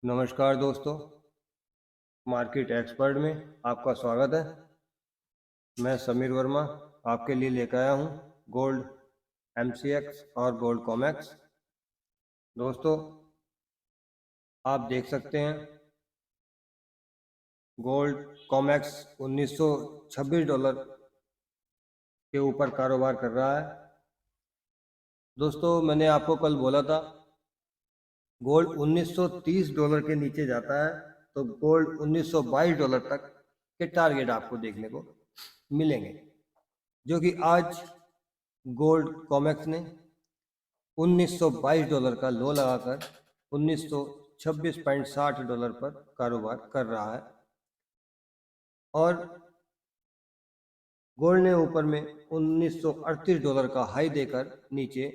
नमस्कार दोस्तों, market expert में आपका स्वागत है। मैं समीर वर्मा आपके लिए लेकर आया हूँ गोल्ड MCX और गोल्ड कॉमेक्स। दोस्तों, आप देख सकते हैं गोल्ड कॉमेक्स $1926 के ऊपर कारोबार कर रहा है। दोस्तों, मैंने आपको कल बोला था गोल्ड $1930 के नीचे जाता है तो गोल्ड $1922 तक के टारगेट आपको देखने को मिलेंगे, जो कि आज गोल्ड कॉमेक्स ने $1922 का लो लगाकर $1926.60 पर कारोबार कर रहा है और गोल्ड ने ऊपर में $1938 का हाई देकर नीचे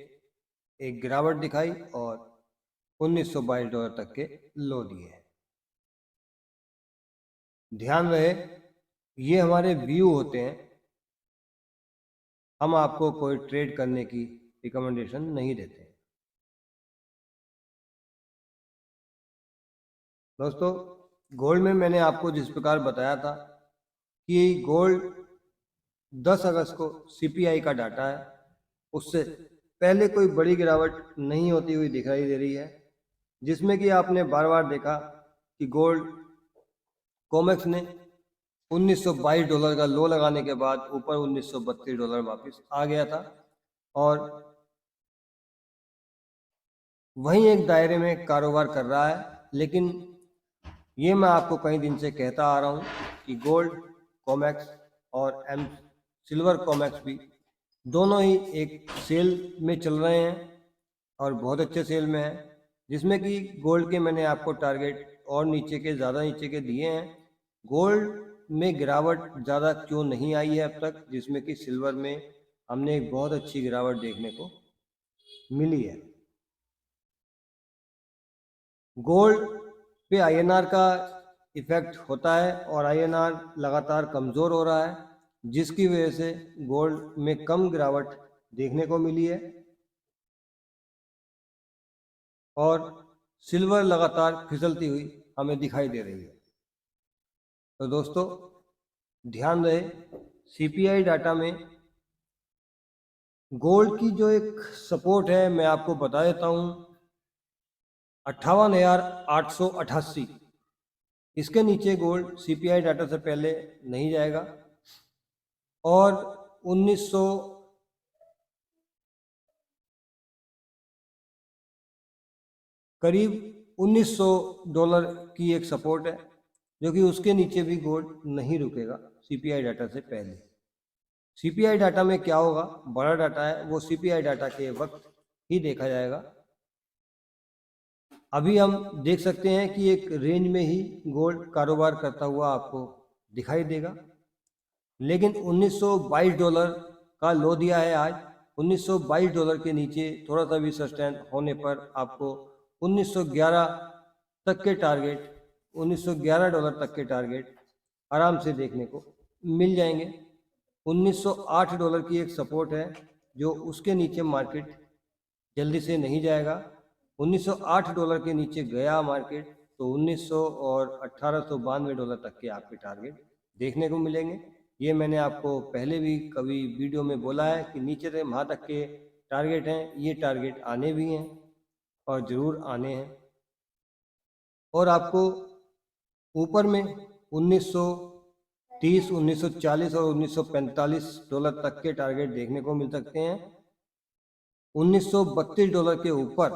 एक गिरावट दिखाई और $1922 तक के लो दिए हैं। ध्यान रहे, ये हमारे व्यू होते हैं, हम आपको कोई ट्रेड करने की रिकमेंडेशन नहीं देते। दोस्तों, गोल्ड में मैंने आपको जिस प्रकार बताया था कि गोल्ड 10 अगस्त को CPI का डाटा है, उससे पहले कोई बड़ी गिरावट नहीं होती हुई दिखाई दे रही है, जिसमें कि आपने बार बार देखा कि गोल्ड कॉमेक्स ने $1922 का लो लगाने के बाद ऊपर $1932 वापस आ गया था और वहीं एक दायरे में कारोबार कर रहा है। लेकिन ये मैं आपको कई दिन से कहता आ रहा हूँ कि गोल्ड कॉमेक्स और सिल्वर कॉमेक्स भी दोनों ही एक सेल में चल रहे हैं और बहुत अच्छे सेल में है, जिसमें कि गोल्ड के मैंने आपको टारगेट और नीचे के ज़्यादा नीचे के दिए हैं। गोल्ड में गिरावट ज़्यादा क्यों नहीं आई है अब तक, जिसमें कि सिल्वर में हमने एक बहुत अच्छी गिरावट देखने को मिली है। गोल्ड पे INR का इफेक्ट होता है और INR लगातार कमज़ोर हो रहा है, जिसकी वजह से गोल्ड में कम गिरावट देखने को मिली है और सिल्वर लगातार फिसलती हुई हमें दिखाई दे रही है। तो दोस्तों, ध्यान रहे, CPI डाटा में गोल्ड की जो एक सपोर्ट है मैं आपको बता देता हूँ, 58,888। इसके नीचे गोल्ड CPI डाटा से पहले नहीं जाएगा और 1900 करीब $1900 की एक सपोर्ट है, जो कि उसके नीचे भी गोल्ड नहीं रुकेगा CPI डाटा से पहले। CPI डाटा में क्या होगा, बड़ा डाटा है, वो CPI डाटा के वक्त ही देखा जाएगा। अभी हम देख सकते हैं कि एक रेंज में ही गोल्ड कारोबार करता हुआ आपको दिखाई देगा, लेकिन $1922 का लो दिया है आज। $1922 के नीचे थोड़ा सा भी सस्टेन होने पर आपको 1911 तक के टारगेट, $1911 तक के टारगेट आराम से देखने को मिल जाएंगे। $1908 की एक सपोर्ट है, जो उसके नीचे मार्केट जल्दी से नहीं जाएगा। $1908 के नीचे गया मार्केट तो 1900 और $1892 तक के आपके टारगेट देखने को मिलेंगे। ये मैंने आपको पहले भी कभी वीडियो में बोला है कि नीचे से वहाँ तक के टारगेट हैं, ये टारगेट आने भी हैं और ज़रूर आने हैं। और आपको ऊपर में 1930, 1940 और $1945 तक के टारगेट देखने को मिल सकते हैं। $1932 के ऊपर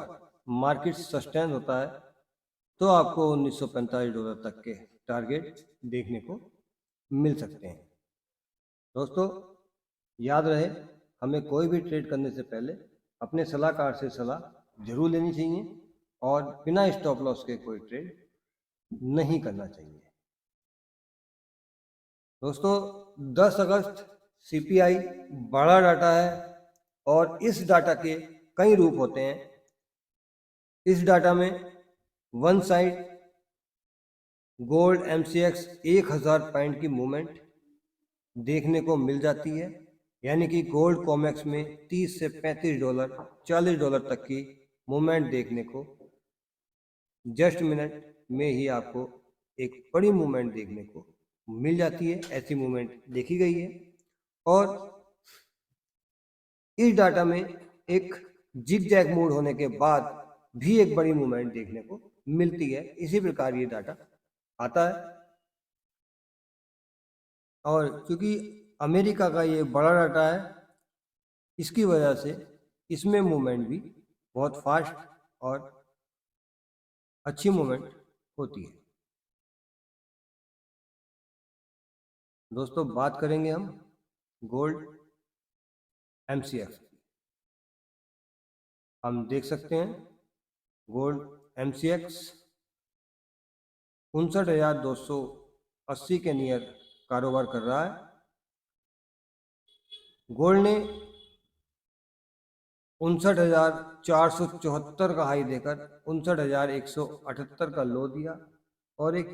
मार्केट सस्टेन होता है तो आपको $1945 तक के टारगेट देखने को मिल सकते हैं। दोस्तों, याद रहे, हमें कोई भी ट्रेड करने से पहले अपने सलाहकार से सलाह जरूर लेनी चाहिए और बिना स्टॉप लॉस के कोई ट्रेड नहीं करना चाहिए। दोस्तों, 10 अगस्त CPI बड़ा डाटा है और इस डाटा के कई रूप होते हैं। इस डाटा में one side gold MCX 1000 point की मूवमेंट देखने को मिल जाती है, यानी कि गोल्ड कॉमेक्स में $30 से $35, $40 तक की मूवमेंट देखने को जस्ट मिनट में ही आपको एक बड़ी मूवमेंट देखने को मिल जाती है। ऐसी मूवमेंट देखी गई है और इस डाटा में एक जिग जैग मोड होने के बाद भी एक बड़ी मूवमेंट देखने को मिलती है। इसी प्रकार ये डाटा आता है और क्योंकि अमेरिका का ये बड़ा डाटा है, इसकी वजह से इसमें मूवमेंट भी बहुत फास्ट और अच्छी मूवमेंट होती है। दोस्तों बात करेंगे हम गोल्ड MCX की। हम देख सकते हैं गोल्ड MCX 59,280 के नियर कारोबार कर रहा है। गोल्ड ने 59,474 का हाई देकर 59,178 का लो दिया और एक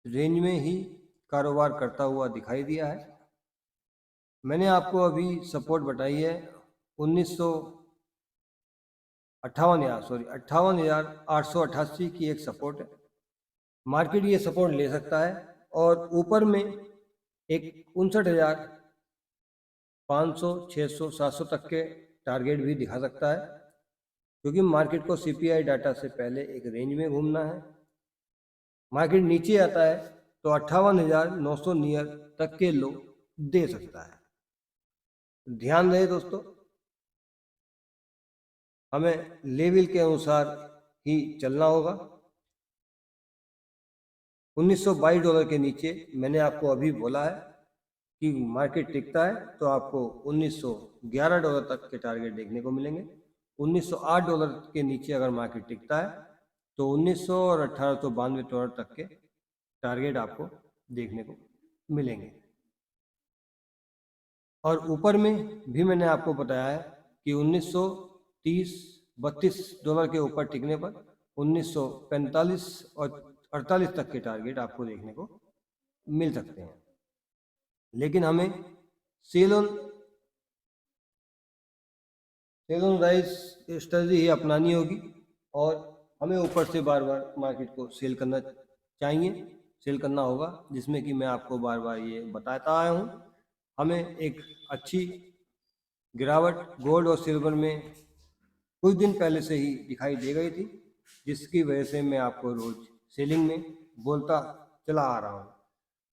रेंज में ही कारोबार करता हुआ दिखाई दिया है। मैंने आपको अभी सपोर्ट बताई है 58,888 की एक सपोर्ट है। मार्केट ये सपोर्ट ले सकता है और ऊपर में एक 59,500, 600, 700 तक के टारगेट भी दिखा सकता है, क्योंकि मार्केट को CPI डाटा से पहले एक रेंज में घूमना है। मार्केट नीचे आता है तो 58,900 नियर तक के लो दे सकता है। ध्यान रहे दोस्तों, हमें लेवल के अनुसार ही चलना होगा। $1922 के नीचे मैंने आपको अभी बोला है कि मार्केट टिकता है तो आपको $1911 तक के टारगेट देखने को मिलेंगे। $1908 के नीचे अगर मार्केट टिकता है तो 1900 और $1892 तक के टारगेट आपको देखने को मिलेंगे। और ऊपर में भी मैंने आपको बताया है कि $1930-32 के ऊपर टिकने पर 1945 और 48 तक के टारगेट आपको देखने को मिल सकते हैं। लेकिन हमें सेल ऑन राइज स्ट्रेटजी ही अपनानी होगी और हमें ऊपर से बार बार मार्केट को सेल करना चाहिए, सेल करना होगा, जिसमें कि मैं आपको बार बार ये बताता आया हूँ। हमें एक अच्छी गिरावट गोल्ड और सिल्वर में कुछ दिन पहले से ही दिखाई दे गई थी, जिसकी वजह से मैं आपको रोज सेलिंग में बोलता चला आ रहा हूँ।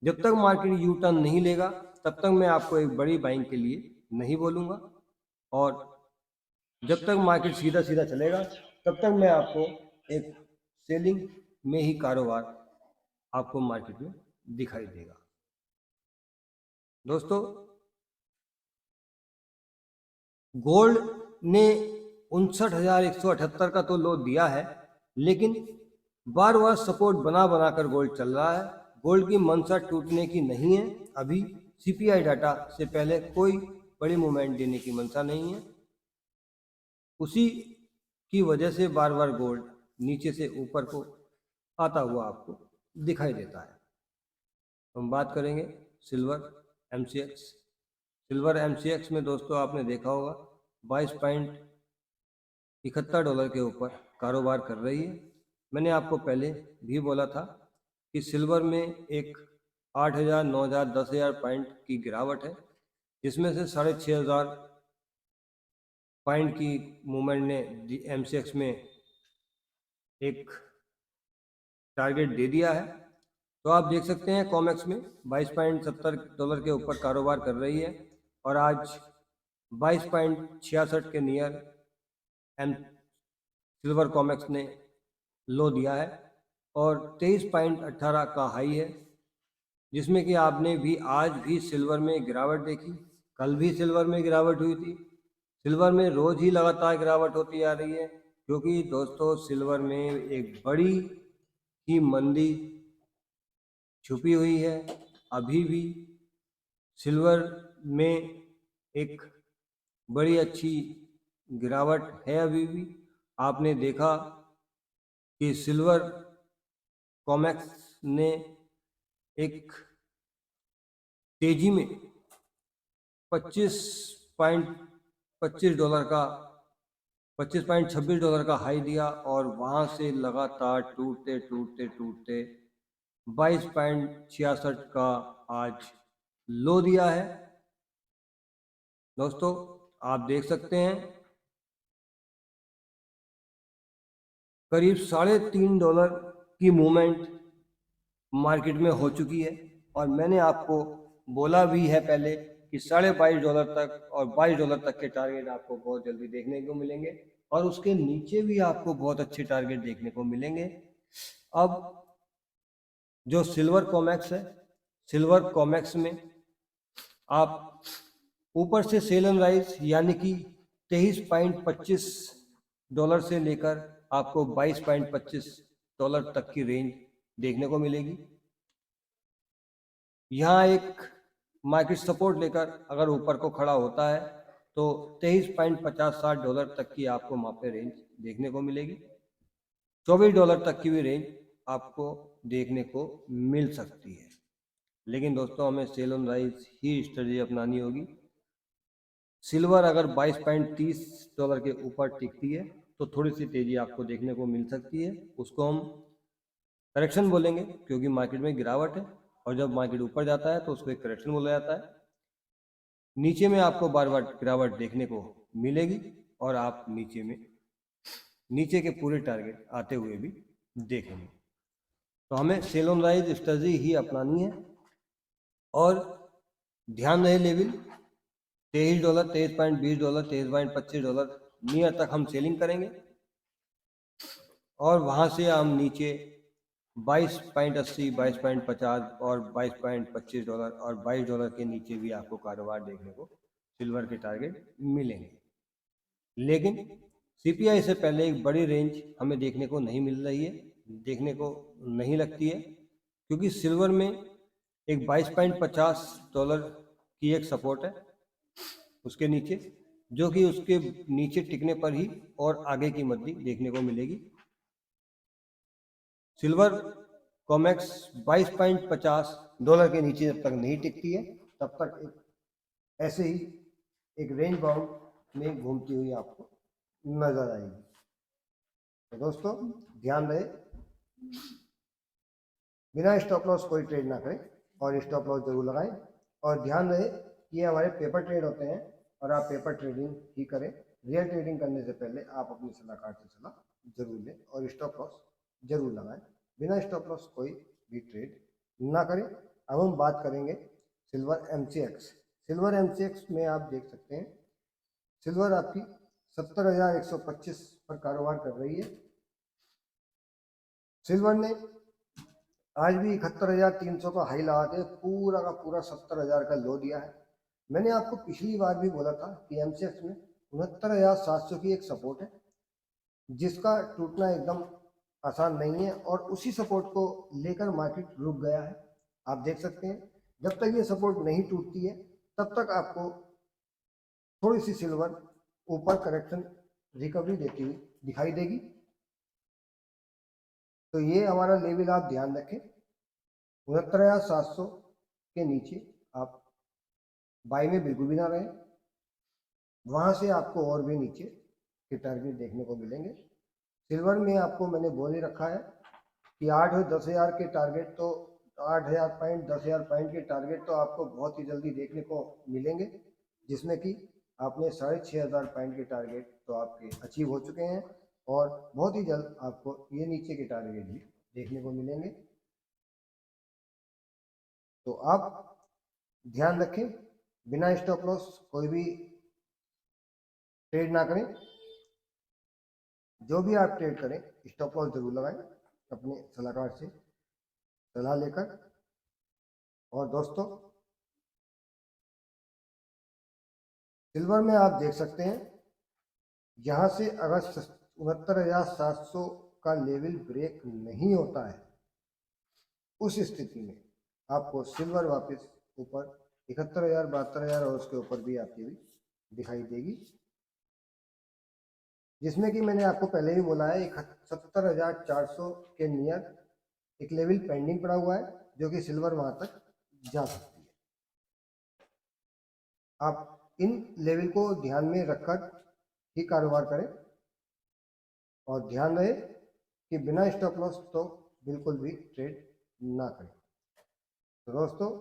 जब तक मार्केट यू टर्न नहीं लेगा तब तक मैं आपको एक बड़ी बाइंग के लिए नहीं बोलूँगा, और जब तक मार्केट सीधा सीधा चलेगा तब तक मैं आपको एक सेलिंग में ही कारोबार आपको मार्केट में दिखाई देगा। दोस्तों, गोल्ड ने 59,178 का तो लो दिया है, लेकिन बार बार सपोर्ट बना बनाकर गोल्ड चल रहा है। गोल्ड की मंशा टूटने की नहीं है। अभी CPI डाटा से पहले कोई बड़ी मूवमेंट देने की मंशा नहीं है। उसी की वजह से बार बार गोल्ड नीचे से ऊपर को आता हुआ आपको दिखाई देता है। हम बात करेंगे सिल्वर MCX। सिल्वर MCX में दोस्तों आपने देखा होगा $22.71 के ऊपर कारोबार कर रही है। मैंने आपको पहले भी बोला था कि सिल्वर में एक 8,000, 9,000, 10,000 पॉइंट की गिरावट है, जिसमें से 6,500 पॉइंट की मूवमेंट ने MCX में एक टारगेट दे दिया है। तो आप देख सकते हैं कॉमेक्स में $22.70 के ऊपर कारोबार कर रही है और आज 22.66 के नियर सिल्वर कॉमेक्स ने लो दिया है और 23.18 का हाई है, जिसमें कि आपने भी आज भी सिल्वर में गिरावट देखी। कल भी सिल्वर में गिरावट हुई थी। सिल्वर में रोज ही लगातार गिरावट होती आ रही है, क्योंकि दोस्तों सिल्वर में एक बड़ी ही मंदी छुपी हुई है। अभी भी सिल्वर में एक बड़ी अच्छी गिरावट है। अभी भी आपने देखा कि सिल्वर कॉमेक्स ने एक तेजी में $25.25 का $25.26 का हाई दिया और वहाँ से लगातार टूटते टूटते टूटते 22.66 का आज लो दिया है। दोस्तों आप देख सकते हैं करीब $3.5 की मूवमेंट मार्केट में हो चुकी है और मैंने आपको बोला भी है पहले कि $22.5 तक और $22 तक के टारगेट आपको बहुत जल्दी देखने को मिलेंगे और उसके नीचे भी आपको बहुत अच्छे टारगेट देखने को मिलेंगे। अब जो सिल्वर कॉमेक्स है, सिल्वर कॉमेक्स में आप ऊपर से सेल एंड राइज यानी कि $23.25 से लेकर आपको $22.25 तक की रेंज देखने को मिलेगी। यहाँ एक मार्केट सपोर्ट लेकर अगर ऊपर को खड़ा होता है तो $23.50 तक की आपको वहाँ पे रेंज देखने को मिलेगी। $24 तक की भी रेंज आपको देखने को मिल सकती है। लेकिन दोस्तों हमें सेल ऑन राइज ही स्ट्रेटजी अपनानी होगी। सिल्वर अगर $22.30 के ऊपर टिकती है तो थोड़ी सी तेजी आपको देखने को मिल सकती है, उसको हम करेक्शन बोलेंगे क्योंकि मार्केट में गिरावट है और जब मार्केट ऊपर जाता है तो उसको एक करेक्शन बोला जाता है। नीचे में आपको बार बार गिरावट देखने को मिलेगी और आप नीचे के पूरे टारगेट आते हुए भी देखेंगे। तो हमें सेल ऑन राइज स्ट्रेटजी ही अपनानी है और ध्यान रहे लेवल $23, $23.20, $23.25 नियर तक हम सेलिंग करेंगे और वहाँ से हम नीचे 22.80, 22.50 और $22.25 और $22 के नीचे भी आपको कारोबार देखने को सिल्वर के टारगेट मिलेंगे। लेकिन सीपीआई से पहले एक बड़ी रेंज हमें देखने को नहीं मिल रही है, देखने को नहीं लगती है क्योंकि सिल्वर में एक $22.50 की एक सपोर्ट है उसके नीचे, जो कि उसके नीचे टिकने पर ही और आगे की मंदी देखने को मिलेगी। सिल्वर कॉमेक्स $22.50 के नीचे जब तक नहीं टिकती है तब तक एक ऐसे ही एक रेंज बाउंड में घूमती हुई आपको नजर आएगी। तो दोस्तों ध्यान रहे बिना स्टॉप लॉस कोई ट्रेड ना करें और स्टॉप लॉस जरूर लगाएं और ध्यान रहे कि ये हमारे पेपर ट्रेड होते हैं और आप पेपर ट्रेडिंग ही करें। रियल ट्रेडिंग करने से पहले आप अपने सलाहकार से सलाह जरूर लें और स्टॉप लॉस जरूर लगाएं। बिना स्टॉप लॉस कोई भी ट्रेड ना करें। अब हम बात करेंगे सिल्वर MCX। सिल्वर MCX में आप देख सकते हैं सिल्वर आपकी 70,125 पर कारोबार कर रही है। सिल्वर ने आज भी 71,300 का हाई लगा के पूरा का पूरा 70,000 का लो दिया है। मैंने आपको पिछली बार भी बोला था कि MCX में 69,700 की एक सपोर्ट है जिसका टूटना एकदम आसान नहीं है और उसी सपोर्ट को लेकर मार्केट रुक गया है। आप देख सकते हैं जब तक ये सपोर्ट नहीं टूटती है तब तक आपको थोड़ी सी सिल्वर ऊपर करेक्शन रिकवरी देती हुई दिखाई देगी। तो ये हमारा लेवल आप ध्यान रखें 69,700 के नीचे आप बाई में बिल्कुल भी ना रहें। वहां से आपको और भी नीचे के टारगेट देखने को मिलेंगे। सिल्वर में आपको मैंने बोल ही रखा है कि 8 और 10,000 के टारगेट तो 8,000 पॉइंट 10,000 पॉइंट के टारगेट तो आपको बहुत ही जल्दी देखने को मिलेंगे जिसमें कि आपने 6,500 पॉइंट के टारगेट तो आपके अचीव हो चुके हैं और बहुत ही जल्द आपको ये नीचे के टारगेट भी देखने को मिलेंगे। तो आप ध्यान रखें बिना स्टॉप लॉस कोई भी ट्रेड ना करें। जो भी आप ट्रेड करें स्टॉप लॉस जरूर लगाएं अपने सलाहकार से सलाह लेकर। और दोस्तों सिल्वर में आप देख सकते हैं यहाँ से अगर 69,700 का लेवल ब्रेक नहीं होता है उस स्थिति में आपको सिल्वर वापस ऊपर 71,000 72,000 और उसके ऊपर भी आती हुई दिखाई देगी जिसमें कि मैंने आपको पहले ही बोला है 71,400 के नियर एक लेवल पेंडिंग पड़ा हुआ है जो कि सिल्वर वहां तक जा सकती है। आप इन लेवल को ध्यान में रखकर ही कारोबार करें और ध्यान रहे कि बिना स्टॉप लॉस तो बिल्कुल भी ट्रेड ना करें। तो दोस्तों,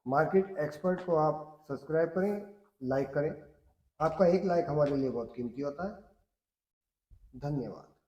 मार्केट एक्सपर्ट को आप सब्सक्राइब करें, लाइक करें। आपका एक लाइक हमारे लिए बहुत कीमती होता है। धन्यवाद।